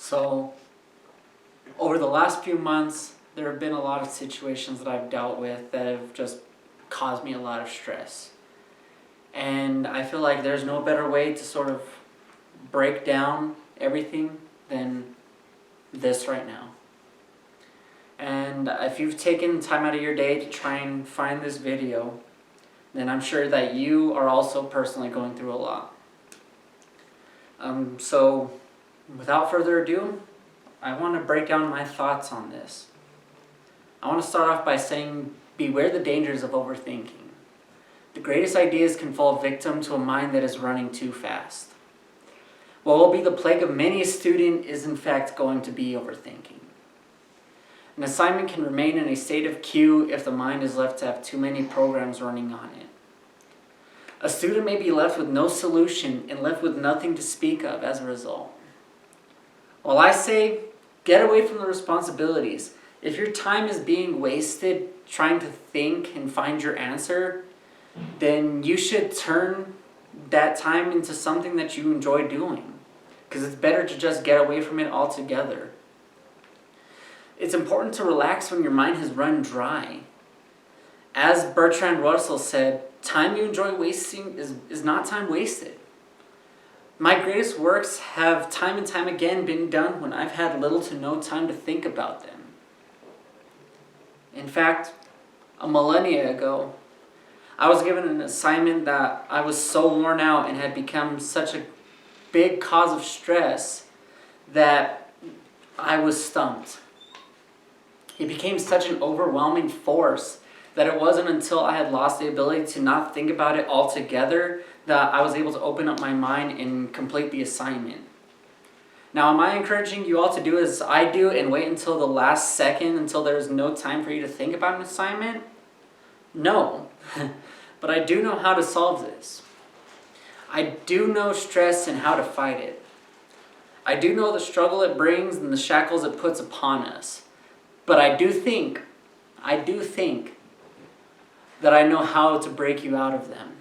So, over the last few months, there have been a lot of situations that I've dealt with that have just caused me a lot of stress. And I feel like there's no better way to sort of break down everything than this right now. And if you've taken time out of your day to try and find this video, then I'm sure that you are also personally going through a lot. So, without further ado, I want to break down my thoughts on this. I want to start off by saying, beware the dangers of overthinking. The greatest ideas can fall victim to a mind that is running too fast. What will be the plague of many a student is in fact going to be overthinking. An assignment can remain in a state of queue if the mind is left to have too many programs running on it. A student may be left with no solution and left with nothing to speak of as a result. While I say, get away from the responsibilities, if your time is being wasted trying to think and find your answer, then you should turn that time into something that you enjoy doing, because it's better to just get away from it altogether. It's important to relax when your mind has run dry. As Bertrand Russell said, time you enjoy wasting is not time wasted. My greatest works have time and time again been done when I've had little to no time to think about them. In fact, a millennia ago, I was given an assignment that I was so worn out and had become such a big cause of stress that I was stumped. It became such an overwhelming force that it wasn't until I had lost the ability to not think about it altogether that I was able to open up my mind and complete the assignment. Now, am I encouraging you all to do as I do and wait until the last second, until there's no time for you to think about an assignment? No, but I do know how to solve this. I do know stress and how to fight it. I do know the struggle it brings and the shackles it puts upon us. But I do think that I know how to break you out of them.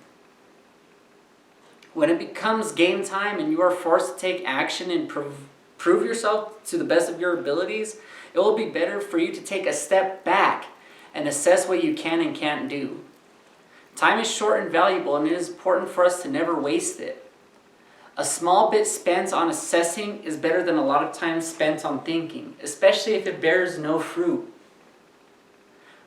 When it becomes game time and you are forced to take action and prove yourself to the best of your abilities, it will be better for you to take a step back and assess what you can and can't do. Time is short and valuable, and it is important for us to never waste it. A small bit spent on assessing is better than a lot of time spent on thinking, especially if it bears no fruit.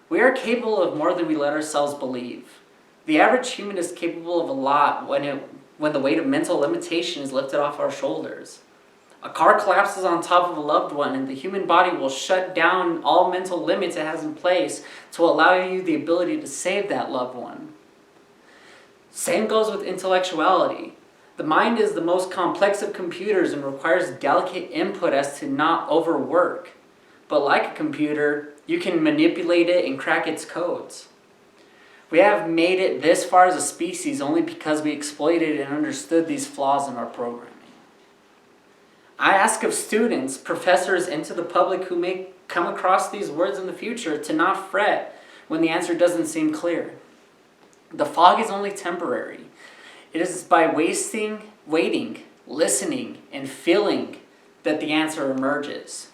We are capable of more than we let ourselves believe. The average human is capable of a lot when the weight of mental limitation is lifted off our shoulders. A car collapses on top of a loved one, and the human body will shut down all mental limits it has in place to allow you the ability to save that loved one. Same goes with intellectuality. The mind is the most complex of computers and requires delicate input as to not overwork. But like a computer, you can manipulate it and crack its codes. We have made it this far as a species only because we exploited and understood these flaws in our programming. I ask of students, professors, and to the public who may come across these words in the future to not fret when the answer doesn't seem clear. The fog is only temporary. It is by waiting, listening, and feeling that the answer emerges.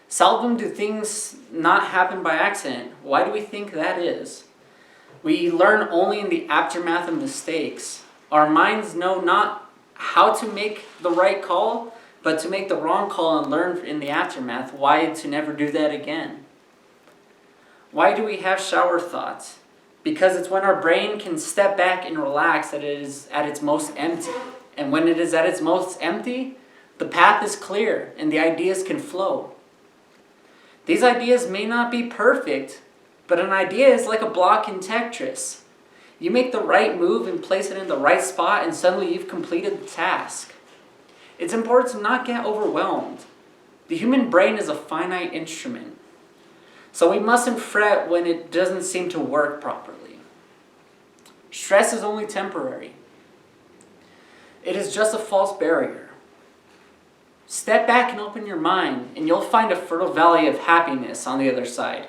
Seldom do things not happen by accident. Why do we think that is? We learn only in the aftermath of mistakes. Our minds know not how to make the right call, but to make the wrong call and learn in the aftermath why to never do that again. Why do we have shower thoughts? Because it's when our brain can step back and relax that it is at its most empty. And when it is at its most empty, the path is clear and the ideas can flow. These ideas may not be perfect, but an idea is like a block in Tetris. You make the right move and place it in the right spot, and suddenly you've completed the task. It's important to not get overwhelmed. The human brain is a finite instrument, so we mustn't fret when it doesn't seem to work properly. Stress is only temporary. It is just a false barrier. Step back and open your mind, and you'll find a fertile valley of happiness on the other side.